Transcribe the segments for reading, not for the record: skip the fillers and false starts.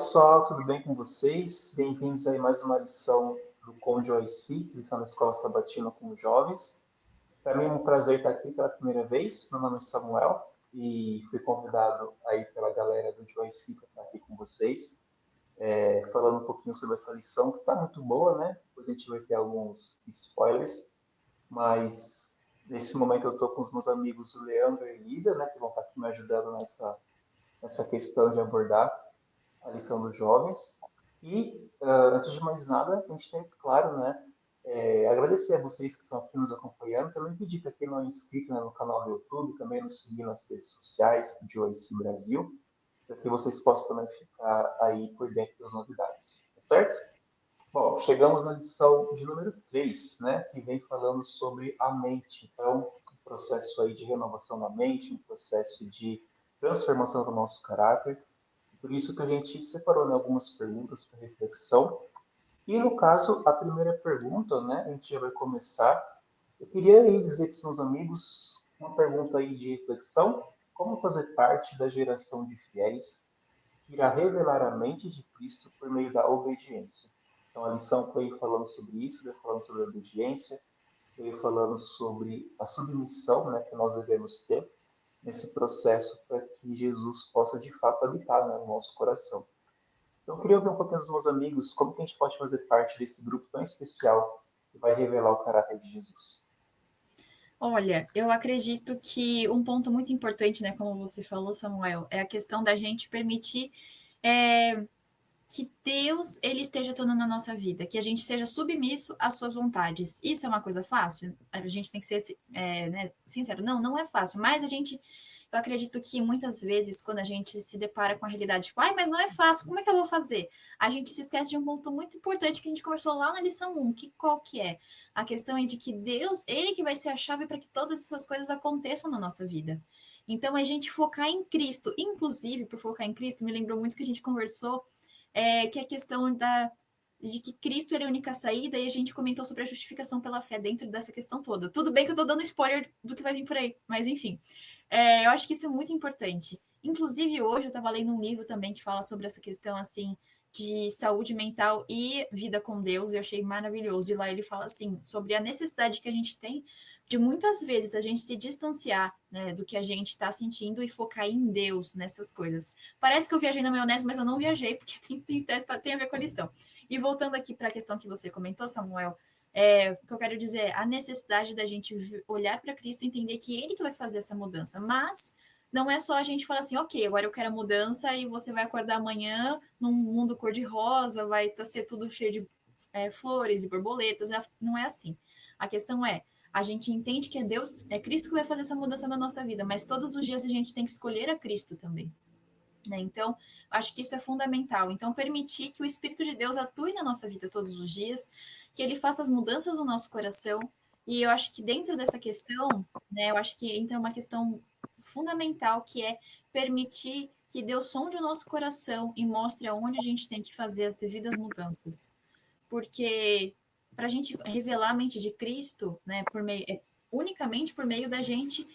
pessoal, tudo bem com vocês? Bem-vindos aí a mais uma lição do Conde OIC, lição da Escola Sabatina com os jovens. Para mim é um prazer estar aqui pela primeira vez. Meu nome é Samuel e fui convidado aí pela galera do OIC para estar aqui com vocês, falando um pouquinho sobre essa lição que está muito boa, né? Depois a gente vai ter alguns spoilers, mas nesse momento eu estou com os meus amigos o Leandro e a Elisa, né, que vão estar aqui me ajudando nessa questão de abordar a lição dos jovens. E, antes de mais nada, a gente tem, claro, né, agradecer a vocês que estão aqui nos acompanhando. Também pedir para quem não é inscrito, né, no canal do YouTube, também nos seguir nas redes sociais de OIC Brasil, para que vocês possam também ficar aí por dentro das novidades, tá certo? Bom, chegamos na lição de número 3, né, que vem falando sobre a mente. Então, um processo aí de renovação da mente, um processo de transformação do nosso caráter. Por isso que a gente separou, né, algumas perguntas para reflexão. E no caso, a primeira pergunta, né, a gente já vai começar. Eu queria aí dizer para os meus amigos uma pergunta aí de reflexão: como fazer parte da geração de fiéis que irá revelar a mente de Cristo por meio da obediência? Então a lição foi falando sobre isso, foi falando sobre a obediência, foi falando sobre a submissão, né, que nós devemos ter nesse processo para que Jesus possa de fato habitar, né, no nosso coração. Então, eu queria ouvir um pouquinho dos meus amigos, como que a gente pode fazer parte desse grupo tão especial que vai revelar o caráter de Jesus. Olha, eu acredito que um ponto muito importante, né, como você falou, Samuel, é a questão da gente permitir que Deus ele esteja atuando na nossa vida, que a gente seja submisso às suas vontades. Isso é uma coisa fácil? A gente tem que ser né, sincero. Não, não é fácil, mas eu acredito que muitas vezes, quando a gente se depara com a realidade, tipo, ai, mas não é fácil, como é que eu vou fazer? A gente se esquece de um ponto muito importante que a gente conversou lá na lição 1, qual que é? A questão é de que Deus, ele que vai ser a chave para que todas essas coisas aconteçam na nossa vida. Então, a gente focar em Cristo, inclusive, por focar em Cristo, me lembrou muito que a gente conversou, que é a questão de que Cristo é a única saída, e a gente comentou sobre a justificação pela fé dentro dessa questão toda. Tudo bem que eu estou dando spoiler do que vai vir por aí, mas enfim. Eu acho que isso é muito importante. Inclusive, hoje eu estava lendo um livro também que fala sobre essa questão, assim, de saúde mental e vida com Deus, e eu achei maravilhoso. E lá ele fala, assim, sobre a necessidade que a gente tem de muitas vezes a gente se distanciar, né, do que a gente está sentindo e focar em Deus, nessas coisas. Parece que eu viajei na maionese, mas eu não viajei, porque tem a ver com a lição. E voltando aqui para a questão que você comentou, Samuel, o que eu quero dizer é a necessidade da gente olhar para Cristo e entender que Ele que vai fazer essa mudança, mas não é só a gente falar assim, ok, agora eu quero a mudança e você vai acordar amanhã num mundo cor-de-rosa, vai ser tudo cheio de flores e borboletas, não é assim. A questão é, a gente entende que é Deus, é Cristo que vai fazer essa mudança na nossa vida, mas todos os dias a gente tem que escolher a Cristo também. Né? Então, acho que isso é fundamental. Então, permitir que o Espírito de Deus atue na nossa vida todos os dias, que ele faça as mudanças no nosso coração. E eu acho que dentro dessa questão, né, eu acho que entra uma questão fundamental, que é permitir que Deus sonde o nosso coração e mostre aonde a gente tem que fazer as devidas mudanças. Porque para a gente revelar a mente de Cristo, né, unicamente por meio da gente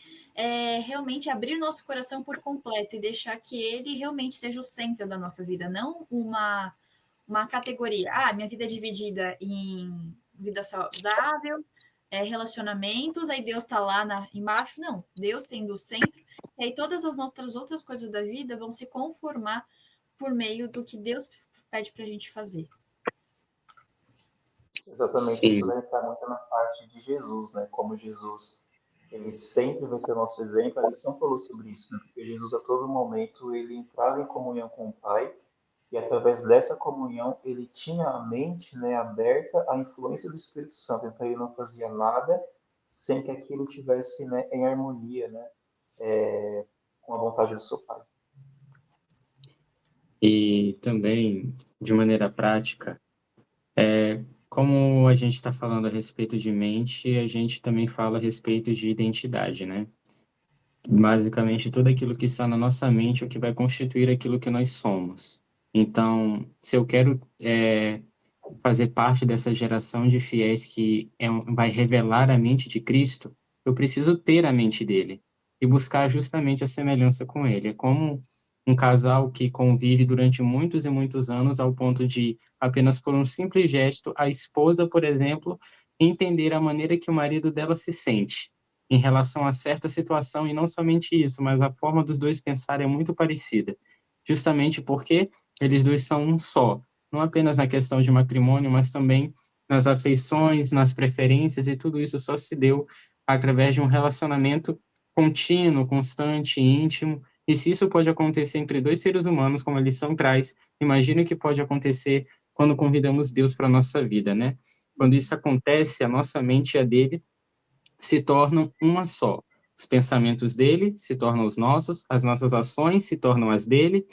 realmente abrir nosso coração por completo e deixar que ele realmente seja o centro da nossa vida, não uma categoria. Ah, minha vida é dividida em vida saudável, relacionamentos, aí Deus está lá embaixo. Não, Deus sendo o centro, e aí todas as outras coisas da vida vão se conformar por meio do que Deus pede para a gente fazer. Exatamente, Sim, isso vai estar muito na parte de Jesus, né? Como Jesus, ele sempre vai ser o nosso exemplo. A lição falou sobre isso, né? Porque Jesus, a todo momento, ele entrava em comunhão com o Pai e, através dessa comunhão, ele tinha a mente, né, aberta à influência do Espírito Santo. Então, ele não fazia nada sem que aquilo tivesse, né, em harmonia, né, com a vontade do seu Pai. e também, de maneira prática, como a gente está falando a respeito de mente, a gente também fala a respeito de identidade, né? Basicamente, tudo aquilo que está na nossa mente é o que vai constituir aquilo que nós somos. Então, se eu quero fazer parte dessa geração de fiéis que vai revelar a mente de Cristo, eu preciso ter a mente dele e buscar justamente a semelhança com ele. É como um casal que convive durante muitos e muitos anos, ao ponto de, apenas por um simples gesto, a esposa, por exemplo, entender a maneira que o marido dela se sente em relação a certa situação, e não somente isso, mas a forma dos dois pensarem é muito parecida, justamente porque eles dois são um só, não apenas na questão de matrimônio, mas também nas afeições, nas preferências, e tudo isso só se deu através de um relacionamento contínuo, constante, íntimo. E se isso pode acontecer entre dois seres humanos, como a lição traz, imagine o que pode acontecer quando convidamos Deus para a nossa vida, né? Quando isso acontece, a nossa mente e a dele se tornam uma só. Os pensamentos dele se tornam os nossos, as nossas ações se tornam as dele,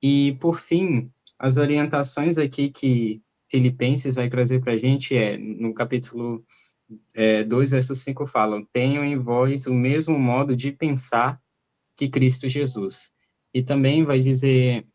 e, por fim, as orientações aqui que Filipenses vai trazer para a gente no capítulo 2, verso 5, falam: tenham em vós o mesmo modo de pensar que Cristo Jesus. E também vai dizer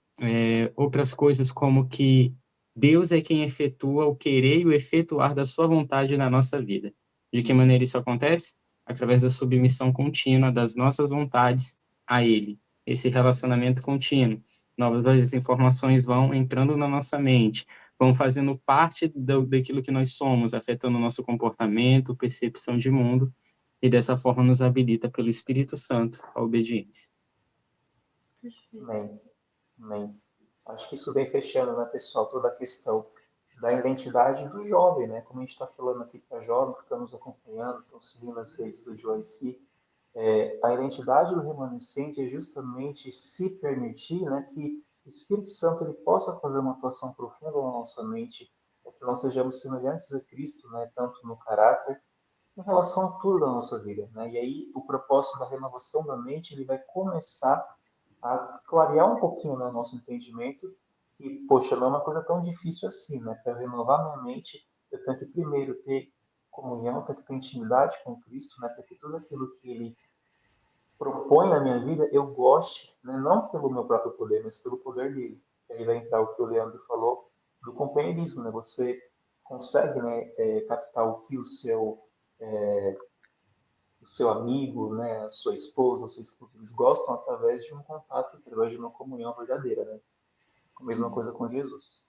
outras coisas, como que Deus é quem efetua o querer e o efetuar da sua vontade na nossa vida. De que maneira isso acontece? Através da submissão contínua das nossas vontades a Ele. Esse relacionamento contínuo. Novas informações vão entrando na nossa mente, vão fazendo parte daquilo que nós somos, afetando o nosso comportamento, percepção de mundo, e dessa forma nos habilita pelo Espírito Santo à obediência. Amém. Amém. Acho que isso vem fechando, né, pessoal, toda a questão da identidade do jovem, né? Como a gente está falando aqui para jovens que estão nos acompanhando, estão seguindo as redes do Joyce, a identidade do remanescente é justamente se permitir, né, que o Espírito Santo ele possa fazer uma atuação profunda na nossa mente, para que nós sejamos semelhantes a Cristo, né, tanto no caráter, em relação a tudo da nossa vida, né? E aí o propósito da renovação da mente ele vai começar a clarear um pouquinho, né, o nosso entendimento que, poxa, não é uma coisa tão difícil assim, né? Para renovar minha mente, eu tenho que primeiro ter comunhão, tenho que ter intimidade com Cristo, né? Para que tudo aquilo que Ele propõe na minha vida eu goste, né? Não pelo meu próprio poder, mas pelo poder dele. Que aí vai entrar o que o Leandro falou do companheirismo, né? Você consegue, né, captar o que o seu amigo, né, a sua esposa, eles gostam através de um contato, através de uma comunhão verdadeira, né? A mesma coisa com Jesus.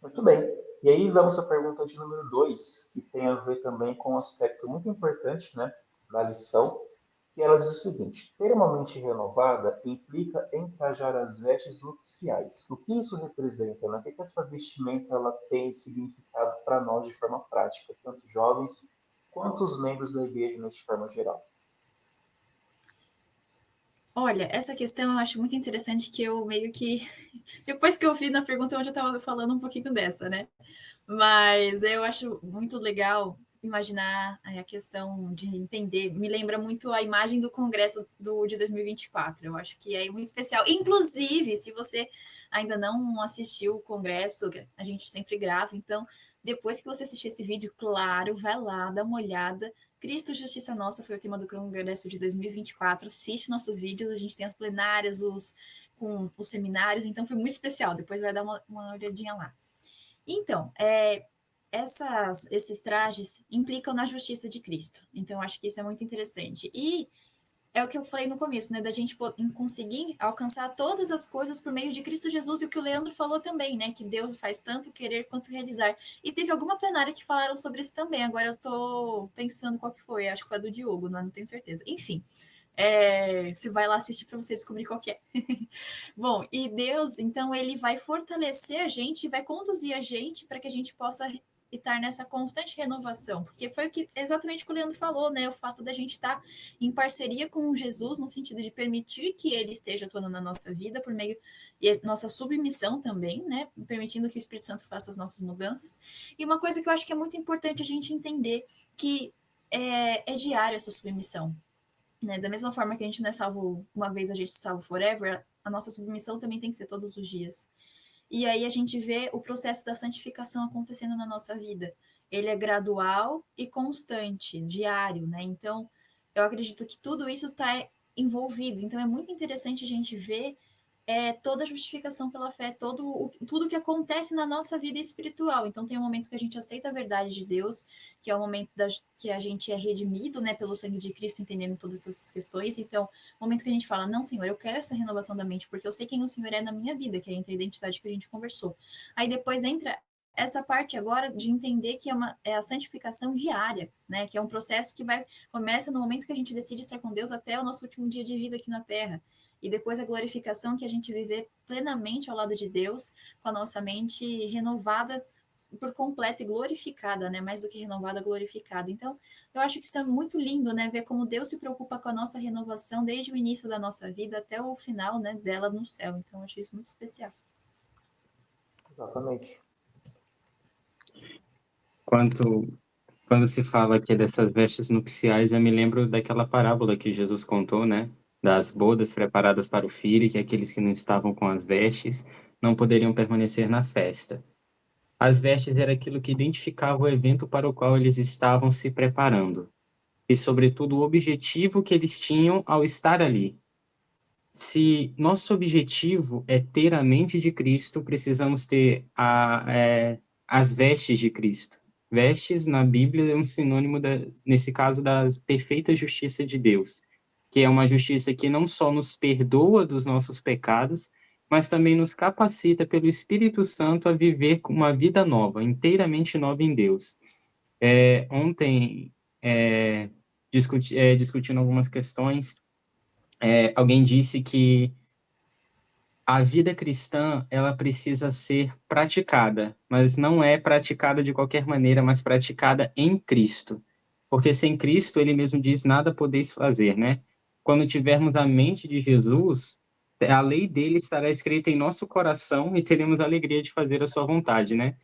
Muito bem. E aí vamos à pergunta de número 2, que tem a ver também com um aspecto muito importante, né, da lição, que ela diz o seguinte: ter uma mente renovada implica entrajar as vestes nupciais. O que isso representa? Né? O que essa vestimenta ela tem significado para nós de forma prática, tanto jovens quanto os membros da igreja, de forma geral? Olha, essa questão eu acho muito interessante, que eu meio que... Depois que eu vi na pergunta, eu já estava falando um pouquinho dessa, né? Mas eu acho muito legal imaginar a questão de entender. Me lembra muito a imagem do Congresso de 2024. Eu acho que é muito especial. Inclusive, se você ainda não assistiu o Congresso, a gente sempre grava, então, depois que você assistir esse vídeo, claro, vai lá, dá uma olhada. Cristo, Justiça Nossa foi o tema do Congresso de 2024. Assiste nossos vídeos, a gente tem as plenárias, com os seminários, então foi muito especial. Depois vai dar uma olhadinha lá. Então, esses trajes implicam na justiça de Cristo. Então, acho que isso é muito interessante. E é o que eu falei no começo, né? Da gente conseguir alcançar todas as coisas por meio de Cristo Jesus, e o que o Leandro falou também, né? Que Deus faz tanto querer quanto realizar. E teve alguma plenária que falaram sobre isso também. Agora eu tô pensando qual que foi. Acho que foi a do Diogo, não tenho certeza. Enfim. Você vai lá assistir para você descobrir qual que é. Bom, e Deus, então, ele vai fortalecer a gente, vai conduzir a gente para que a gente possa estar nessa constante renovação, porque foi exatamente o que o Leandro falou, né? O fato da gente estar em parceria com Jesus, no sentido de permitir que ele esteja atuando na nossa vida, por meio e nossa submissão também, né? Permitindo que o Espírito Santo faça as nossas mudanças. E uma coisa que eu acho que é muito importante a gente entender, que é diária essa submissão. Né? Da mesma forma que a gente não é salvo uma vez, a gente é salvo forever, a nossa submissão também tem que ser todos os dias. E aí a gente vê o processo da santificação acontecendo na nossa vida. Ele é gradual e constante, diário, né? Então, eu acredito que tudo isso está envolvido. Então, é muito interessante a gente ver toda a justificação pela fé, tudo que acontece na nossa vida espiritual. Então, tem um momento que a gente aceita a verdade de Deus, que é o momento que a gente é redimido, né, pelo sangue de Cristo, entendendo todas essas questões. Então, o momento que a gente fala, não, Senhor, eu quero essa renovação da mente, porque eu sei quem o Senhor é na minha vida, que é entre a identidade que a gente conversou. Aí depois entra essa parte agora de entender que é a santificação diária, né, que é um processo que começa no momento que a gente decide estar com Deus até o nosso último dia de vida aqui na Terra. E depois a glorificação, que a gente viver plenamente ao lado de Deus, com a nossa mente renovada por completo e glorificada, né? Mais do que renovada, glorificada. Então, eu acho que isso é muito lindo, né? Ver como Deus se preocupa com a nossa renovação desde o início da nossa vida até o final, né? Dela no céu. Então, eu achei isso muito especial. Exatamente. Quando se fala aqui dessas vestes nupciais, eu me lembro daquela parábola que Jesus contou, né? Das bodas preparadas para o filho, que aqueles que não estavam com as vestes não poderiam permanecer na festa. As vestes era aquilo que identificava o evento para o qual eles estavam se preparando. E, sobretudo, o objetivo que eles tinham ao estar ali. Se nosso objetivo é ter a mente de Cristo, precisamos ter as vestes de Cristo. Vestes, na Bíblia, é um sinônimo, nesse caso, da perfeita justiça de Deus, que é uma justiça que não só nos perdoa dos nossos pecados, mas também nos capacita pelo Espírito Santo a viver uma vida nova, inteiramente nova em Deus. Ontem, discutindo algumas questões, alguém disse que a vida cristã, ela precisa ser praticada, mas não é praticada de qualquer maneira, mas praticada em Cristo. Porque sem Cristo, ele mesmo diz, nada podeis fazer, né? Quando tivermos a mente de Jesus, a lei dele estará escrita em nosso coração e teremos a alegria de fazer a sua vontade, né?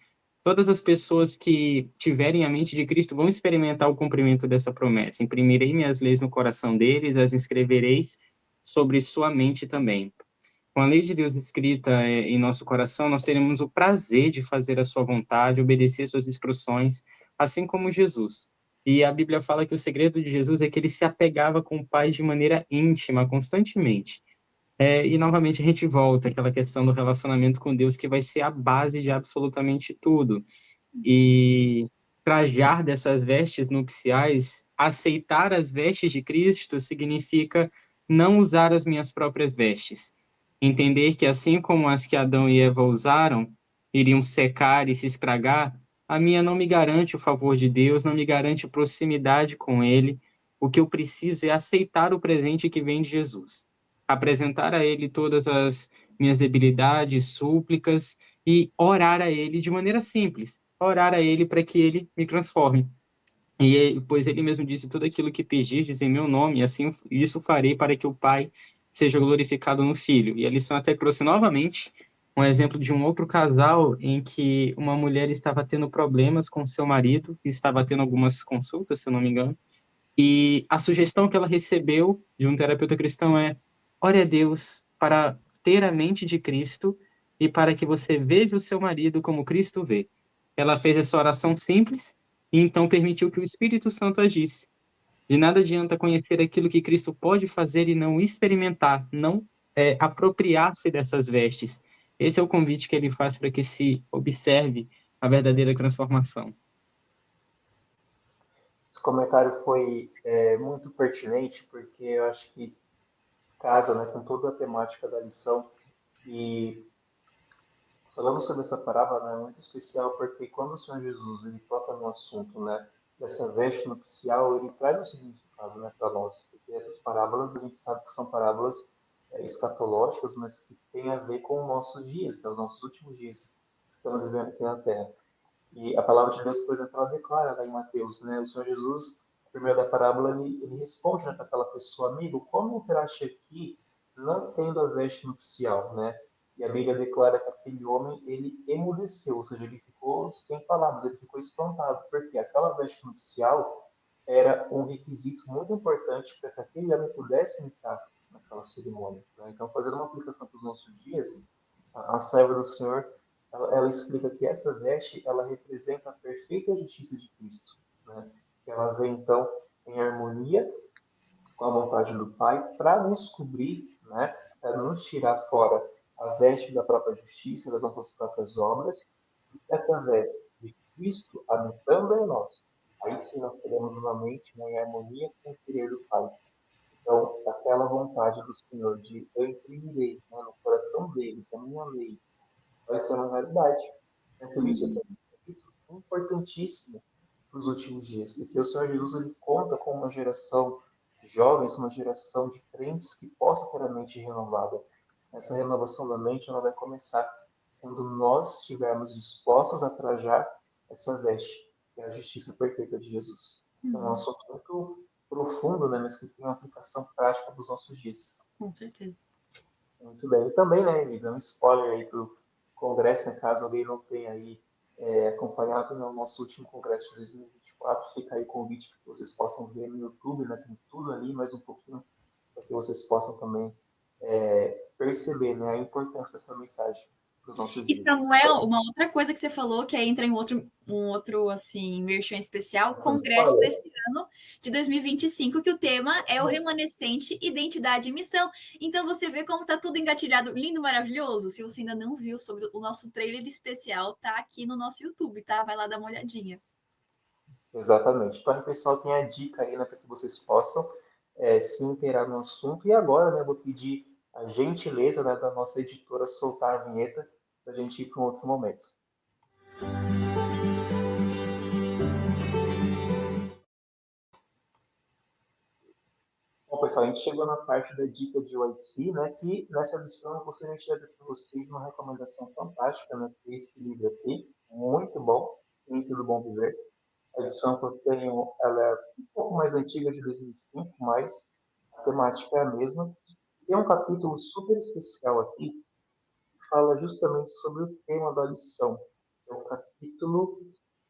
Todas as pessoas que tiverem a mente de Cristo vão experimentar o cumprimento dessa promessa. Imprimirei minhas leis no coração deles, as escrevereis sobre sua mente também. Com a lei de Deus escrita em nosso coração, nós teremos o prazer de fazer a sua vontade, obedecer suas instruções, assim como Jesus. E a Bíblia fala que o segredo de Jesus é que ele se apegava com o Pai de maneira íntima, constantemente. E novamente a gente volta àquela questão do relacionamento com Deus, que vai ser a base de absolutamente tudo. E trajar dessas vestes nupciais, aceitar as vestes de Cristo, significa não usar as minhas próprias vestes. Entender que assim como as que Adão e Eva usaram, iriam secar e se estragar, a minha não me garante o favor de Deus, não me garante proximidade com Ele. O que eu preciso é aceitar o presente que vem de Jesus. Apresentar a Ele todas as minhas debilidades, súplicas, e orar a Ele de maneira simples. Orar a Ele para que Ele me transforme. E pois Ele mesmo disse, tudo aquilo que pedirdes em meu nome, assim isso farei para que o Pai seja glorificado no Filho. E a lição até trouxe novamente um exemplo de um outro casal em que uma mulher estava tendo problemas com seu marido, estava tendo algumas consultas, se eu não me engano, e a sugestão que ela recebeu de um terapeuta cristão é: ore a Deus para ter a mente de Cristo e para que você veja o seu marido como Cristo vê. Ela fez essa oração simples e então permitiu que o Espírito Santo agisse. De nada adianta conhecer aquilo que Cristo pode fazer e não experimentar, não apropriar-se dessas vestes. Esse é o convite que ele faz para que se observe a verdadeira transformação. Esse comentário foi muito pertinente, porque eu acho que casa, né, com toda a temática da lição. E falando sobre essa parábola, né, é muito especial, porque quando o Senhor Jesus ele toca no assunto, né, dessa veste nupcial, ele traz um significado, né, para nós. Porque essas parábolas, a gente sabe que são parábolas escatológicas, mas que têm a ver com os nossos dias, né, os nossos últimos dias que estamos vivendo aqui na Terra. E a palavra de Deus, por exemplo, ela declara lá em Mateus, né? O Senhor Jesus, no primeiro da parábola, ele responde, né, para aquela pessoa: amigo, como entraste aqui não tendo a veste nupcial, né? E a Bíblia declara que aquele homem, ele emudeceu, ou seja, ele ficou sem palavras, ele ficou espantado, porque aquela veste nupcial era um requisito muito importante para que aquele homem pudesse entrar naquela cerimônia, né? Então, fazendo uma aplicação para os nossos dias, a serva do Senhor ela explica que essa veste ela representa a perfeita justiça de Cristo, né? Que ela vem então em harmonia com a vontade do Pai para nos cobrir, né? para nos tirar fora a veste da própria justiça, das nossas próprias obras, e através de Cristo habitando em nós, aí sim nós teremos uma mente, né, em harmonia com o querer do Pai. Então, aquela vontade do Senhor de eu imprimirei, né, no coração deles a minha lei, vai ser uma realidade. É por isso que é um escrito importantíssimo para os últimos dias, porque o Senhor Jesus ele conta com uma geração de jovens, uma geração de crentes que possa ter a mente renovada. Essa renovação da mente ela vai começar quando nós estivermos dispostos a trajar essa veste, que é a justiça perfeita de Jesus. Então, é um assunto muito profundo, né, mas que tem uma aplicação prática dos nossos dias. Com certeza. Muito bem. E também, né, Elisa, um spoiler aí para o Congresso, né, caso alguém não tenha aí acompanhado no nosso último Congresso de 2024, fica aí o convite para que vocês possam ver no YouTube, né, tem tudo ali, mais um pouquinho, para que vocês possam também perceber, né, a importância dessa mensagem para os nossos E dias. Samuel, uma outra coisa que você falou, que aí entra em um outro assim, merchan especial, congresso desse ano de 2025, que o tema é o remanescente, identidade e missão. Então você vê como tá tudo engatilhado, lindo, maravilhoso. Se você ainda não viu sobre o nosso trailer especial, tá aqui no nosso YouTube, tá? Vai lá dar uma olhadinha. Exatamente. Então, pessoal, tem a dica aí, né, para que vocês possam se inteirar no assunto. E agora, né, eu vou pedir a gentileza, né, da nossa editora soltar a vinheta para a gente ir para um outro momento. Bom, pessoal, a gente chegou na parte da dica de OIC, né, que nessa lição eu gostaria de trazer para vocês uma recomendação fantástica, né, que é esse livro aqui, muito bom, Ciência do Bom Viver. A edição que eu tenho, ela é um pouco mais antiga, de 2005, mas a temática é a mesma. Tem um capítulo super especial aqui, que fala justamente sobre o tema da lição. É o capítulo,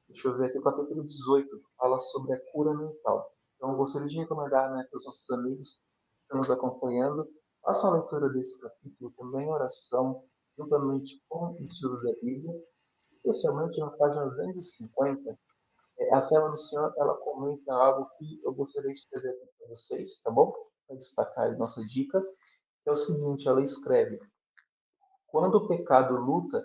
deixa eu ver aqui, o capítulo 18, que fala sobre a cura mental. Então, eu gostaria de recomendar, né, para os nossos amigos que estão nos acompanhando, façam a leitura desse capítulo também, oração, juntamente com o estudo da Bíblia, especialmente na página 250. A Serva do Senhor, ela comenta algo que eu gostaria de trazer aqui para vocês, tá bom? Para destacar a nossa dica, que é o seguinte, ela escreve: quando o pecado luta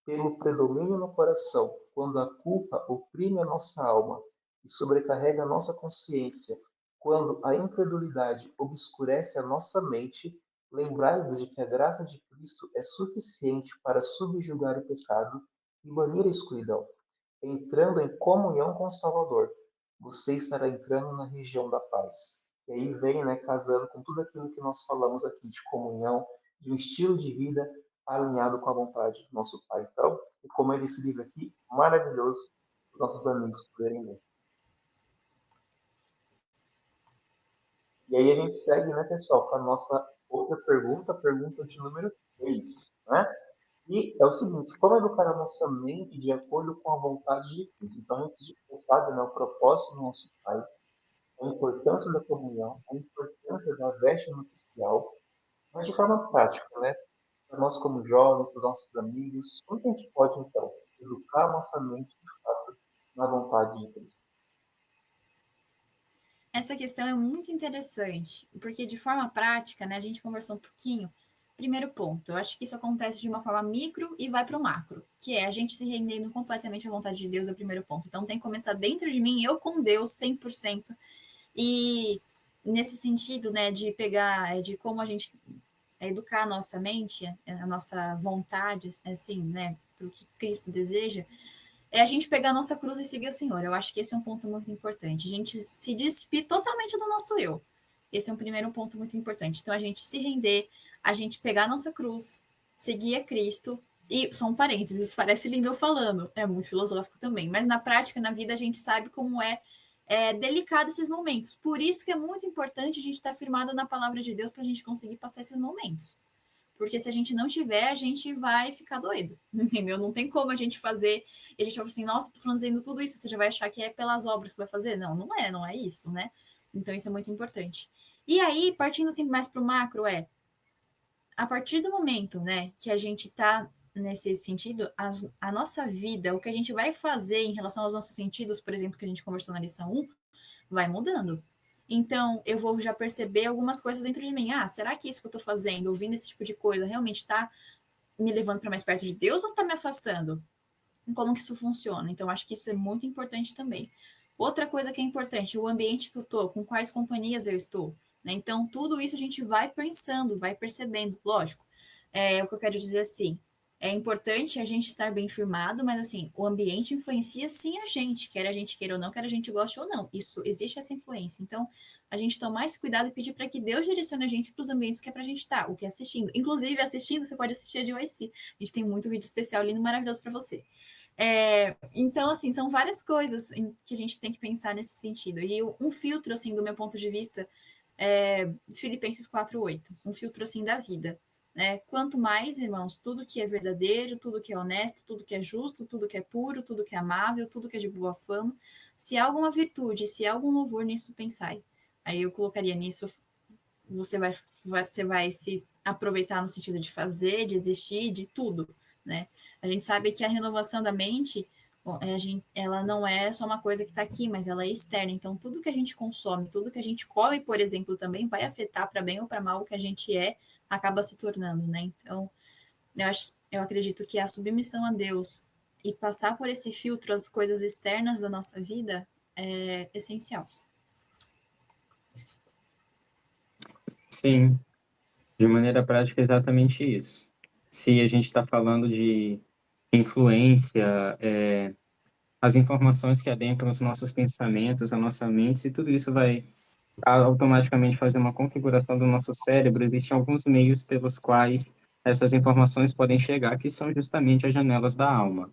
pelo predomínio no coração, quando a culpa oprime a nossa alma e sobrecarrega a nossa consciência, quando a incredulidade obscurece a nossa mente, lembrai-vos de que a graça de Cristo é suficiente para subjugar o pecado e banir a escuridão. Entrando em comunhão com o Salvador, você estará entrando na região da paz. E aí vem, né, casando com tudo aquilo que nós falamos aqui de comunhão, de um estilo de vida alinhado com a vontade do nosso Pai. Então, recomendo esse livro aqui, maravilhoso, para os nossos amigos poderem ler. E aí a gente segue, né, pessoal, com a nossa outra pergunta, a pergunta de número 3, né? E é o seguinte, como educar a nossa mente de acordo com a vontade de Cristo? Então, a gente sabe, né, o propósito do nosso Pai, a importância da comunhão, a importância da veste nupcial, mas de forma prática, né? Para nós como jovens, para os nossos amigos, como que a gente pode, então, educar a nossa mente, de fato, na vontade de Cristo? Essa questão é muito interessante, porque de forma prática, né, a gente conversou um pouquinho. Primeiro ponto, eu acho que isso acontece de uma forma micro e vai para o macro, que é a gente se rendendo completamente à vontade de Deus, é o primeiro ponto. Então tem que começar dentro de mim, eu com Deus, 100%. E nesse sentido, né, de pegar, de como a gente educar a nossa mente, a nossa vontade, assim, né, para o que Cristo deseja, é a gente pegar a nossa cruz e seguir o Senhor. Eu acho que esse é um ponto muito importante. A gente se despir totalmente do nosso eu. Esse é um primeiro ponto muito importante. Então, a gente se render, a gente pegar a nossa cruz, seguir a Cristo. E só um parênteses, parece lindo eu falando, é muito filosófico também, mas na prática, na vida, a gente sabe como é delicado esses momentos. Por isso que é muito importante a gente estar firmado na palavra de Deus para a gente conseguir passar esses momentos. Porque se a gente não tiver, a gente vai ficar doido, entendeu? Não tem como a gente fazer. E a gente vai assim, nossa, tô fazendo tudo isso, você já vai achar que é pelas obras que vai fazer? Não, não é isso, né? Então isso é muito importante. E aí, partindo assim mais para o macro, a partir do momento, né, que a gente tá nesse sentido, a nossa vida, o que a gente vai fazer em relação aos nossos sentidos, por exemplo, que a gente conversou na lição 1, vai mudando. Então, eu vou já perceber algumas coisas dentro de mim. Ah, será que isso que eu estou fazendo, ouvindo esse tipo de coisa, realmente está me levando para mais perto de Deus ou está me afastando? Como que isso funciona? Então, acho que isso é muito importante também. Outra coisa que é importante, o ambiente que eu estou, com quais companhias eu estou. Né? Então, tudo isso a gente vai pensando, vai percebendo, lógico. O que eu quero dizer assim, é importante a gente estar bem firmado, mas assim, o ambiente influencia sim a gente queira ou não, quer a gente goste ou não. Isso, existe essa influência. Então, a gente tomar esse cuidado e pedir para que Deus direcione a gente para os ambientes que é para a gente estar, o que é assistindo. Inclusive, assistindo, você pode assistir a GYC. A gente tem muito vídeo especial lindo, maravilhoso para você. Então, assim, são várias coisas que a gente tem que pensar nesse sentido. E um filtro, assim, do meu ponto de vista, Filipenses 4:8, um filtro, assim, da vida. Né? Quanto mais, irmãos, tudo que é verdadeiro, tudo que é honesto, tudo que é justo, tudo que é puro, tudo que é amável, tudo que é de boa fama, se há alguma virtude, se há algum louvor, nisso pensai. Aí eu colocaria nisso, você vai se aproveitar no sentido de fazer, de existir, de tudo, né? A gente sabe que a renovação da mente, ela não é só uma coisa que está aqui, mas ela é externa. Então, tudo que a gente consome, tudo que a gente come, por exemplo, também vai afetar para bem ou para mal o que a gente acaba se tornando, né? Então, eu acredito que a submissão a Deus e passar por esse filtro as coisas externas da nossa vida é essencial. Sim, de maneira prática, é exatamente isso. Se a gente está falando de influência, as informações que adentram os nossos pensamentos, a nossa mente, se tudo isso vai automaticamente fazer uma configuração do nosso cérebro, existem alguns meios pelos quais essas informações podem chegar, que são justamente as janelas da alma.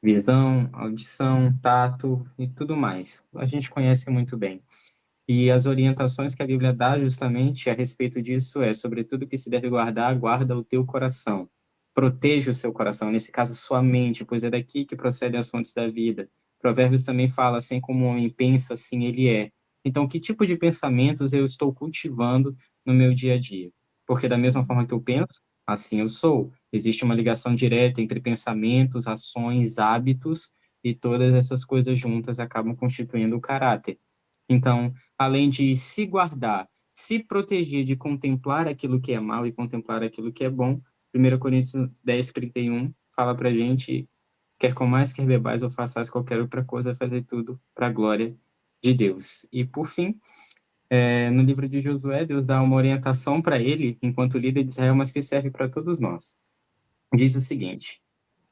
Visão, audição, tato e tudo mais. A gente conhece muito bem. E as orientações que a Bíblia dá justamente a respeito disso sobretudo que se deve guardar, guarda o teu coração. Proteja o seu coração, nesse caso, sua mente, pois é daqui que procedem as fontes da vida. Provérbios também fala, assim como o homem pensa, assim ele é. Então, que tipo de pensamentos eu estou cultivando no meu dia a dia? Porque da mesma forma que eu penso, assim eu sou. Existe uma ligação direta entre pensamentos, ações, hábitos, e todas essas coisas juntas acabam constituindo o caráter. Então, além de se guardar, se proteger de contemplar aquilo que é mal e contemplar aquilo que é bom, 1 Coríntios 10:31 fala para a gente, quer comais, quer bebais ou façais qualquer outra coisa, fazer tudo para a glória de Deus. E, por fim, no livro de Josué, Deus dá uma orientação para ele, enquanto líder de Israel, mas que serve para todos nós. Diz o seguinte: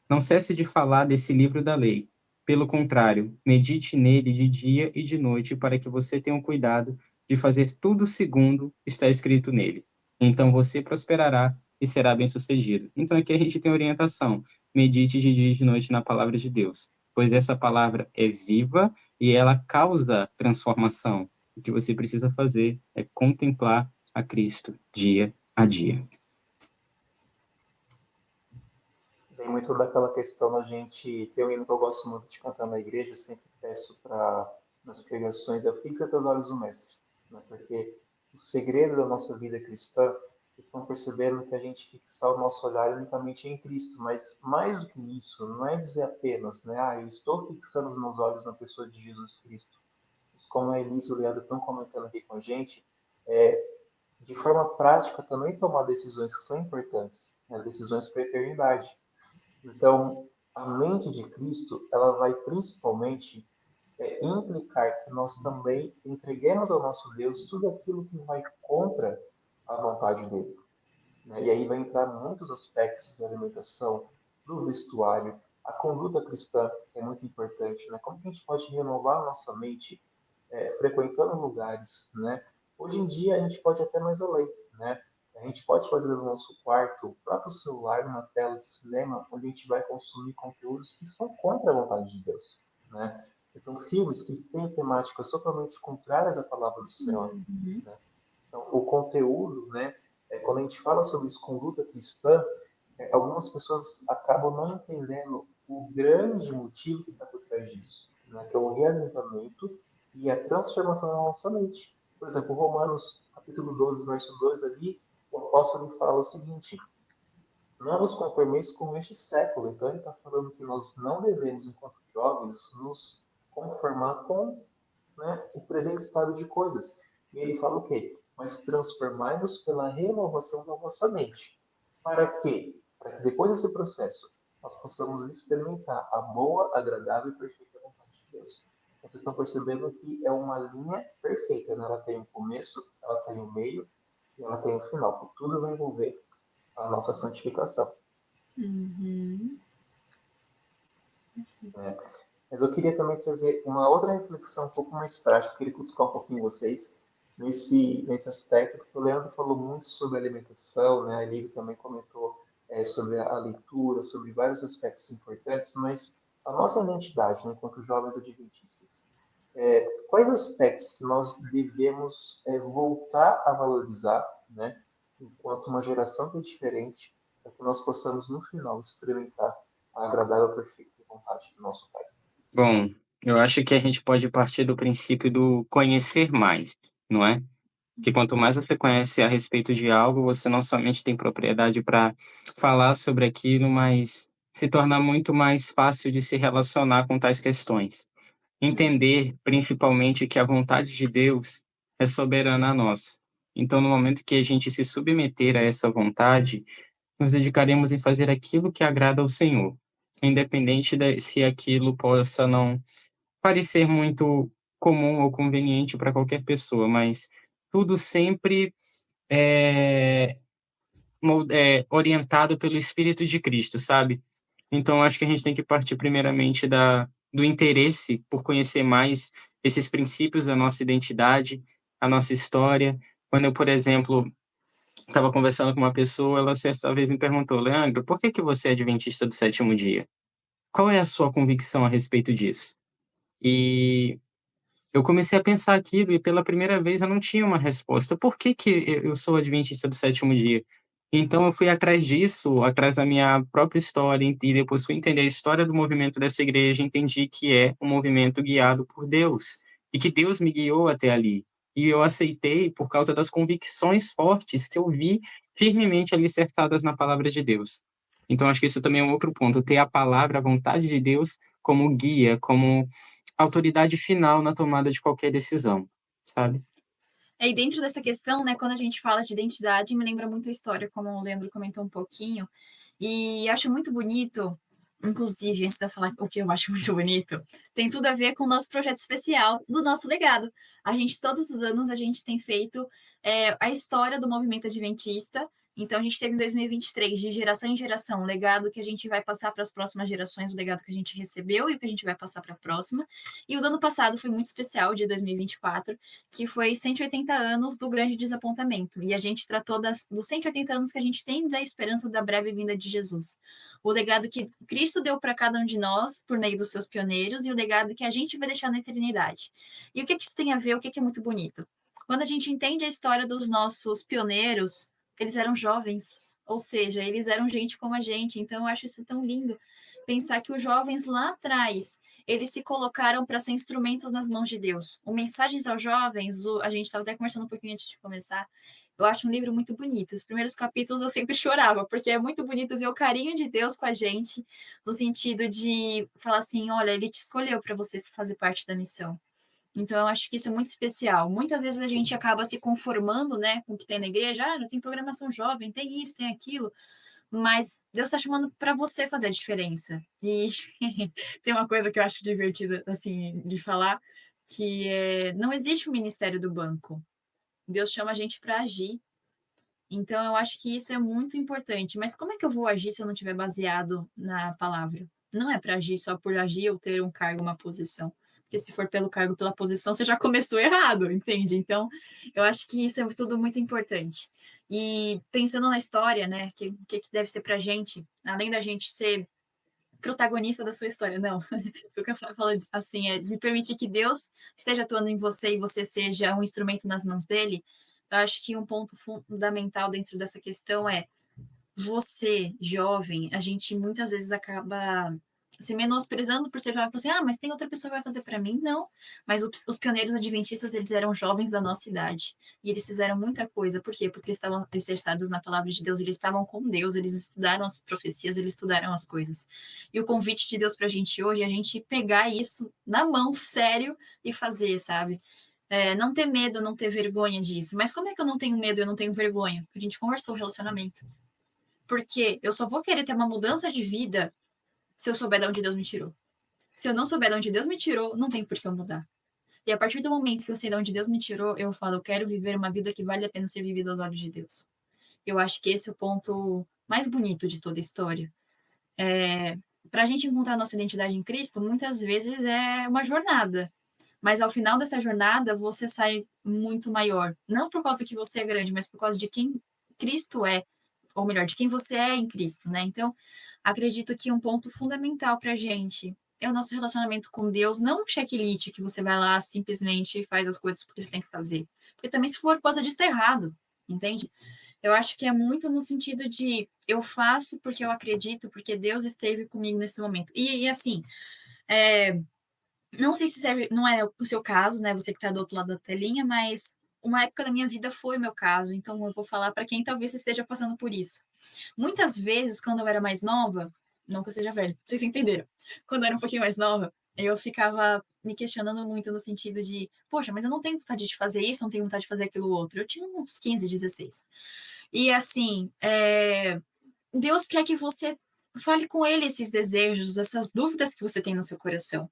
não cesse de falar desse livro da lei. Pelo contrário, medite nele de dia e de noite, para que você tenha o cuidado de fazer tudo segundo está escrito nele. Então você prosperará e será bem-sucedido. Então aqui a gente tem orientação. Medite de dia e de noite na palavra de Deus, pois essa palavra é viva e ela causa transformação. O que você precisa fazer é contemplar a Cristo dia a dia. Tem muito daquela questão da gente. Tem um hino que eu gosto muito de cantar na igreja, eu sempre peço para nas pregações, fixa teus olhos no Mestre. Né? Porque o segredo da nossa vida cristã, vocês estão percebendo que a gente fixar o nosso olhar unicamente em Cristo, mas mais do que isso, não é dizer apenas, né, eu estou fixando os meus olhos na pessoa de Jesus Cristo. Isso, como a Elise e o Leandro estão comentando aqui com a gente, de forma prática também tomar decisões que são importantes, né, decisões para a eternidade. Então, a mente de Cristo, ela vai principalmente implicar que nós também entreguemos ao nosso Deus tudo aquilo que vai contra a vontade dele. Né? E aí vai entrar muitos aspectos da alimentação, do vestuário, a conduta cristã, que é muito importante. Né? Como que a gente pode renovar a nossa mente frequentando lugares? Né? Hoje em dia, a gente pode até mais além. Né? A gente pode fazer no nosso quarto, o próprio celular, uma tela de cinema, onde a gente vai consumir conteúdos que são contra a vontade de Deus. Né? Então, filmes que têm temáticas totalmente contrárias à palavra do Senhor. Uhum. Né? Então, o conteúdo, né, quando a gente fala sobre isso, conduta cristã, algumas pessoas acabam não entendendo o grande motivo que está por trás disso, né, que é o reavivamento e a transformação da nossa mente. Por exemplo, Romanos capítulo 12, verso 2 ali, o apóstolo fala o seguinte: não nos conformeis com este século. Então ele está falando que nós não devemos, enquanto jovens, nos conformar com, né, o presente estado de coisas. E ele fala o quê? Mas transformai-vos pela renovação da vossa mente. Para quê? Para que depois desse processo nós possamos experimentar a boa, agradável e perfeita vontade de Deus. Vocês estão percebendo que é uma linha perfeita, né? Ela tem um começo, ela tem um meio e ela tem um final, que tudo vai envolver a nossa santificação. Uhum. Né? Mas eu queria também fazer uma outra reflexão um pouco mais prática, eu queria cutucar um pouquinho vocês nesse aspecto, porque o Leandro falou muito sobre alimentação, né? A Elise também comentou sobre a leitura, sobre vários aspectos importantes, mas a nossa identidade, né, enquanto jovens adventistas, quais aspectos que nós devemos voltar a valorizar, né, enquanto uma geração que é diferente, para que nós possamos, no final, experimentar a agradável, perfeita vontade do nosso Pai? Bom, eu acho que a gente pode partir do princípio do conhecer mais, não é? Que quanto mais você conhece a respeito de algo, você não somente tem propriedade para falar sobre aquilo, mas se torna muito mais fácil de se relacionar com tais questões. Entender, principalmente, que a vontade de Deus é soberana a nós. Então, no momento que a gente se submeter a essa vontade, nos dedicaremos em fazer aquilo que agrada ao Senhor, independente de se aquilo possa não parecer muito comum ou conveniente para qualquer pessoa, mas tudo sempre é, orientado pelo Espírito de Cristo, sabe? Então, acho que a gente tem que partir primeiramente do interesse por conhecer mais esses princípios da nossa identidade, a nossa história. Quando eu, por exemplo, estava conversando com uma pessoa, ela certa vez me perguntou: Leandro, por que você é adventista do sétimo dia? Qual é a sua convicção a respeito disso? E eu comecei a pensar aquilo e pela primeira vez eu não tinha uma resposta. Por que eu sou adventista do sétimo dia? Então eu fui atrás disso, atrás da minha própria história, e depois fui entender a história do movimento dessa igreja, entendi que é um movimento guiado por Deus, e que Deus me guiou até ali. E eu aceitei por causa das convicções fortes que eu vi firmemente alicerçadas na palavra de Deus. Então acho que isso também é um outro ponto, ter a palavra, a vontade de Deus como guia, como autoridade final na tomada de qualquer decisão, sabe? E dentro dessa questão, né, quando a gente fala de identidade, me lembra muito a história, como o Leandro comentou um pouquinho, e acho muito bonito, inclusive, antes de eu falar o que eu acho muito bonito, tem tudo a ver com o nosso projeto especial do nosso legado. A gente, todos os anos, a gente tem feito a história do movimento adventista. Então, a gente teve em 2023, de geração em geração, o legado que a gente vai passar para as próximas gerações, o legado que a gente recebeu e o que a gente vai passar para a próxima. E o do ano passado foi muito especial, de 2024, que foi 180 anos do grande desapontamento. E a gente tratou dos 180 anos que a gente tem da esperança da breve vinda de Jesus. O legado que Cristo deu para cada um de nós, por meio dos seus pioneiros, e o legado que a gente vai deixar na eternidade. E o que isso tem a ver? O que é muito bonito? Quando a gente entende a história dos nossos pioneiros, eles eram jovens, ou seja, eles eram gente como a gente. Então, eu acho isso tão lindo. Pensar que os jovens lá atrás, eles se colocaram para ser instrumentos nas mãos de Deus. O Mensagens aos Jovens, a gente estava até conversando um pouquinho antes de começar, eu acho um livro muito bonito. Os primeiros capítulos eu sempre chorava, porque é muito bonito ver o carinho de Deus com a gente, no sentido de falar assim, olha, ele te escolheu para você fazer parte da missão. Então, eu acho que isso é muito especial. Muitas vezes a gente acaba se conformando, né, com o que tem na igreja. Ah, tem programação jovem, tem isso, tem aquilo. Mas Deus está chamando para você fazer a diferença. E tem uma coisa que eu acho divertida, assim, de falar, que não existe o ministério do banco. Deus chama a gente para agir. Então, eu acho que isso é muito importante. Mas como é que eu vou agir se eu não estiver baseado na palavra? Não é para agir só por agir ou ter um cargo, uma posição. Porque se for pelo cargo, pela posição, você já começou errado, entende? Então, eu acho que isso é tudo muito importante. E pensando na história, né, que deve ser para a gente, além da gente ser protagonista da sua história, não. O que eu falo assim é de permitir que Deus esteja atuando em você e você seja um instrumento nas mãos dele. Eu acho que um ponto fundamental dentro dessa questão é você, jovem, a gente muitas vezes acaba se menosprezando por ser jovem, assim, mas tem outra pessoa que vai fazer para mim? Não. Mas os pioneiros adventistas, eles eram jovens da nossa idade. E eles fizeram muita coisa. Por quê? Porque eles estavam alicerçados na palavra de Deus, eles estavam com Deus, eles estudaram as profecias, eles estudaram as coisas. E o convite de Deus para a gente hoje é a gente pegar isso na mão, sério, e fazer, sabe? Não ter medo, não ter vergonha disso. Mas como é que eu não tenho medo e eu não tenho vergonha? A gente conversou o relacionamento. Porque eu só vou querer ter uma mudança de vida se eu souber de onde Deus me tirou. Se eu não souber de onde Deus me tirou, não tem por que eu mudar. E a partir do momento que eu sei de onde Deus me tirou, eu falo, eu quero viver uma vida que vale a pena ser vivida aos olhos de Deus. Eu acho que esse é o ponto mais bonito de toda a história. Para a gente encontrar nossa identidade em Cristo, muitas vezes é uma jornada. Mas ao final dessa jornada, você sai muito maior. Não por causa que você é grande, mas por causa de quem Cristo é, ou melhor, de quem você é em Cristo, né? Então, acredito que um ponto fundamental para a gente é o nosso relacionamento com Deus, não um checklist que você vai lá simplesmente faz as coisas porque você tem que fazer. Porque também, se for por causa disso, tá errado, entende? Eu acho que é muito no sentido de eu faço porque eu acredito, porque Deus esteve comigo nesse momento. E assim, não sei se serve, não é o seu caso, né? Você que está do outro lado da telinha, mas uma época da minha vida foi o meu caso, então eu vou falar para quem talvez esteja passando por isso. Muitas vezes, quando eu era mais nova, não que eu seja velha, vocês entenderam? Quando eu era um pouquinho mais nova, eu ficava me questionando muito no sentido de, poxa, mas eu não tenho vontade de fazer isso, não tenho vontade de fazer aquilo outro. Eu tinha uns 15, 16. E assim, Deus quer que você fale com ele esses desejos, essas dúvidas que você tem no seu coração.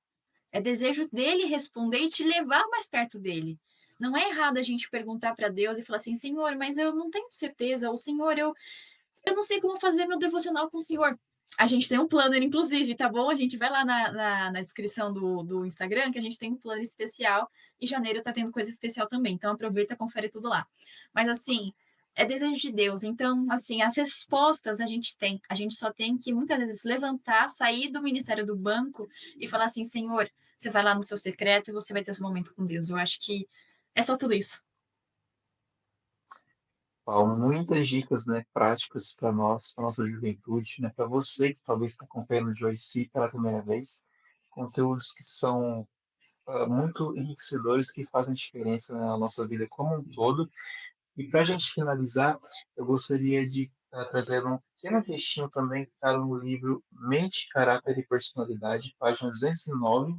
É desejo dele responder e te levar mais perto dele. Não é errado a gente perguntar para Deus e falar assim, Senhor, mas eu não tenho certeza, ou Senhor, eu não sei como fazer meu devocional com o Senhor. A gente tem um planner, inclusive, tá bom? A gente vai lá na descrição do Instagram, que a gente tem um plano especial. Em janeiro tá tendo coisa especial também. Então aproveita, confere tudo lá. Mas assim, é desejo de Deus. Então, assim, as respostas a gente tem. A gente só tem que muitas vezes levantar, sair do ministério do banco e falar assim, Senhor, você vai lá no seu secreto e você vai ter o seu momento com Deus. Eu acho que é só tudo isso. Paulo, muitas dicas, né, práticas para nós, para nossa juventude, né, para você que talvez está acompanhando o Joyce pela primeira vez, conteúdos que são muito enriquecedores, que fazem diferença na nossa vida como um todo. E para a gente finalizar, eu gostaria de trazer um pequeno textinho também que está no livro Mente, Caráter e Personalidade, página 209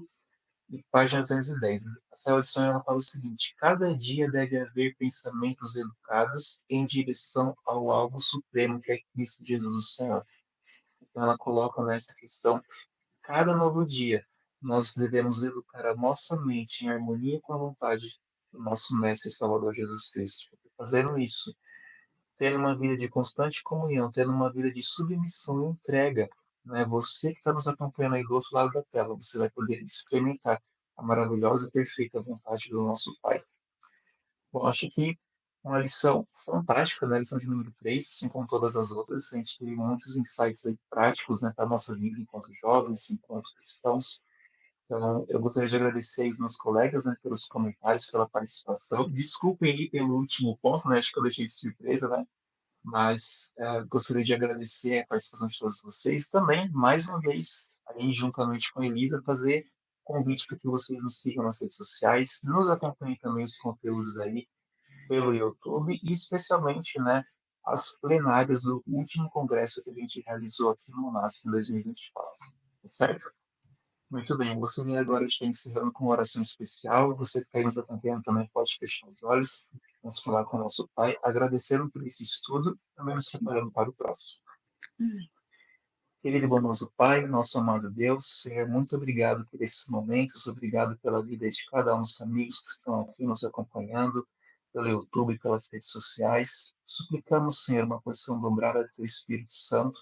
e página 210. Essa audição ela fala o seguinte: cada dia deve haver pensamentos educados em direção ao alvo supremo que é Cristo Jesus, o Senhor. Então ela coloca nessa questão: cada novo dia nós devemos educar a nossa mente em harmonia com a vontade do nosso Mestre e Salvador Jesus Cristo. Fazendo isso, tendo uma vida de constante comunhão, tendo uma vida de submissão e entrega, né? Você que está nos acompanhando aí do outro lado da tela, você vai poder experimentar a maravilhosa e perfeita vontade do nosso Pai. Bom, acho que uma lição fantástica, né? Lição de número 3, assim como todas as outras, a gente teve muitos insights aí práticos, né, para a nossa vida enquanto jovens, enquanto cristãos. Então, eu gostaria de agradecer aos meus colegas, né, pelos comentários, pela participação. Desculpem aí pelo último ponto, né? Acho que eu deixei de surpresa, né? Mas gostaria de agradecer a participação de todos vocês. Também, mais uma vez, aí juntamente com a Elisa, fazer convite para que vocês nos sigam nas redes sociais, nos acompanhem também os conteúdos aí pelo YouTube e especialmente, né, as plenárias do último congresso que a gente realizou aqui no UNASP em 2024. Certo? Muito bem, você agora está encerrando com uma oração especial. Você que está aí nos acompanhando também pode fechar os olhos, vamos falar com o nosso Pai, agradecendo por esse estudo, também nos preparando para o próximo. Querido e bondoso Pai, nosso amado Deus, Senhor, muito obrigado por esses momentos, obrigado pela vida de cada um dos amigos que estão aqui nos acompanhando, pelo YouTube e pelas redes sociais. Suplicamos, Senhor, uma porção dobrada do Teu Espírito Santo,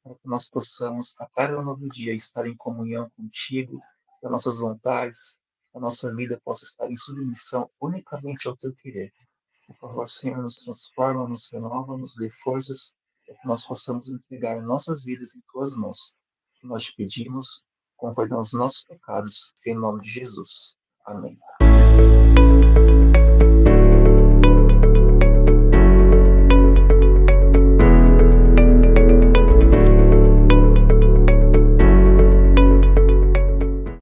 para que nós possamos, a cada novo dia, estar em comunhão contigo, que as nossas vontades, a nossa vida possa estar em submissão unicamente ao Teu querer. Por favor, Senhor, nos transforma, nos renova, nos dê forças, para que nós possamos entregar nossas vidas em Tuas mãos. Que nós te pedimos, com perdão dos nossos pecados, em nome de Jesus. Amém.